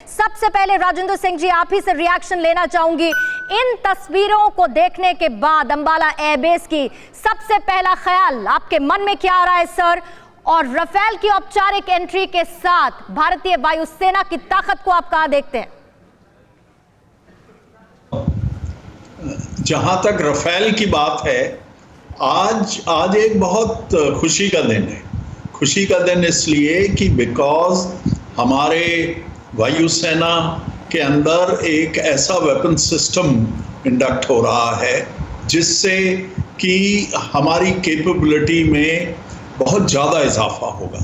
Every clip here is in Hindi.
सबसे पहले राजेंद्र सिंह जी, आप ही से रिएक्शन लेना चाहूंगी। इन तस्वीरों को देखने के बाद अंबाला एयरबेस की सबसे पहला ख्याल आपके मन में क्या आ रहा है सर? और राफेल की औपचारिक एंट्री के साथ भारतीय वायुसेना की ताकत को आप कहां देखते हैं? जहां तक राफेल की बात है, आज एक बहुत खुशी का दिन है। खुशी का दिन इसलिए कि बिकॉज हमारे वायुसेना के अंदर एक ऐसा वेपन सिस्टम इंडक्ट हो रहा है जिससे कि हमारी कैपेबिलिटी में बहुत ज़्यादा इजाफा होगा।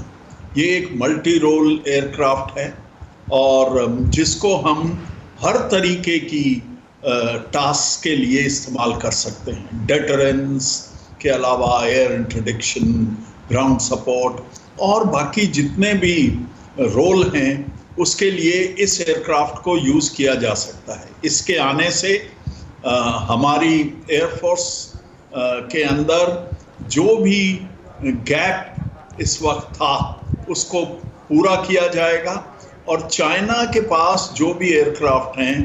ये एक मल्टी रोल एयरक्राफ्ट है और जिसको हम हर तरीके की टास्क के लिए इस्तेमाल कर सकते हैं। डेटरेंस के अलावा एयर इंटरडिक्शन, ग्राउंड सपोर्ट और बाकी जितने भी रोल हैं उसके लिए इस एयरक्राफ्ट को यूज़ किया जा सकता है। इसके आने से हमारी एयरफोर्स के अंदर जो भी गैप इस वक्त था उसको पूरा किया जाएगा और चाइना के पास जो भी एयरक्राफ्ट हैं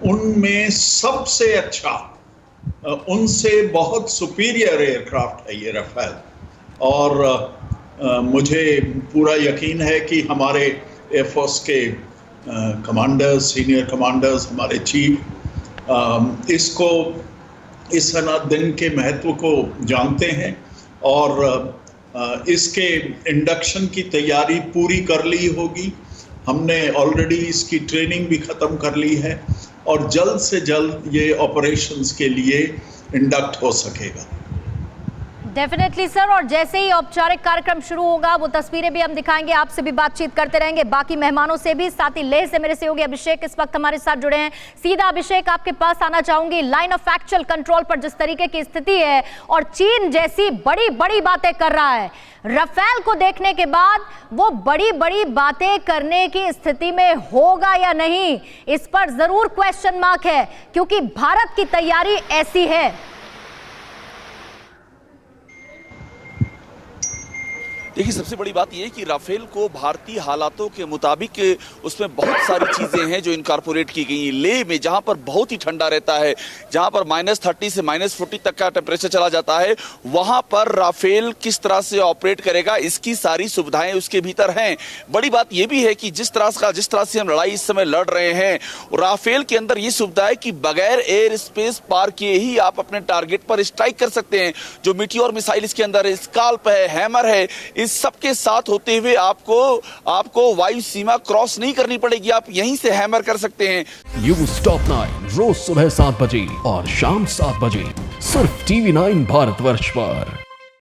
उनमें सबसे अच्छा, उनसे बहुत सुपीरियर एयरक्राफ्ट है ये राफेल। और मुझे पूरा यकीन है कि हमारे एयरफोर्स के कमांडर्स, सीनियर कमांडर्स, हमारे चीफ इस दिन के महत्व को जानते हैं और इसके इंडक्शन की तैयारी पूरी कर ली होगी। हमने ऑलरेडी इसकी ट्रेनिंग भी ख़त्म कर ली है और जल्द से जल्द ये ऑपरेशंस के लिए इंडक्ट हो सकेगा। डेफिनेटली सर, और जैसे ही औपचारिक कार्यक्रम शुरू होगा वो तस्वीरें भी हम दिखाएंगे, आपसे भी बातचीत करते रहेंगे, बाकी मेहमानों से भी। साथ ही लेह से मेरे सहयोगी अभिषेक इस वक्त हमारे साथ जुड़े हैं। सीधा अभिषेक, आपके पास आना चाहूंगी। लाइन ऑफ एक्चुअल कंट्रोल पर जिस तरीके की स्थिति है और चीन जैसी बड़ी बड़ी बातें कर रहा है, राफेल को देखने के बाद वो बड़ी बड़ी बातें करने की स्थिति में होगा या नहीं, इस पर जरूर क्वेश्चन मार्क है, क्योंकि भारत की तैयारी ऐसी है। देखिए, सबसे बड़ी बात यह है कि राफेल को भारतीय हालातों के मुताबिक उसमें बहुत सारी चीज़ें हैं जो इनकॉर्पोरेट की गई हैं। लेह में जहां पर बहुत ही ठंडा रहता है, जहां पर -30 से -40 तक का टेम्परेचर चला जाता है, वहां पर राफेल किस तरह से ऑपरेट करेगा, इसकी सारी सुविधाएं उसके भीतर हैं। बड़ी बात यह भी है कि जिस तरह से हम लड़ाई इस समय लड़ रहे हैं, राफेल के अंदर ये सुविधा है कि बगैर एयर स्पेस पार किए ही आप अपने टारगेट पर स्ट्राइक कर सकते हैं। जो मीटियोर मिसाइल इसके अंदर है, स्काल्प है, हैमर है, इस सब के साथ होते हुए आपको वायु सीमा क्रॉस नहीं करनी पड़ेगी, आप यहीं से हैमर कर सकते हैं। न्यूज़ टॉप 9 रोज सुबह 7 बजे और शाम 7 बजे सिर्फ TV9 भारतवर्ष पर।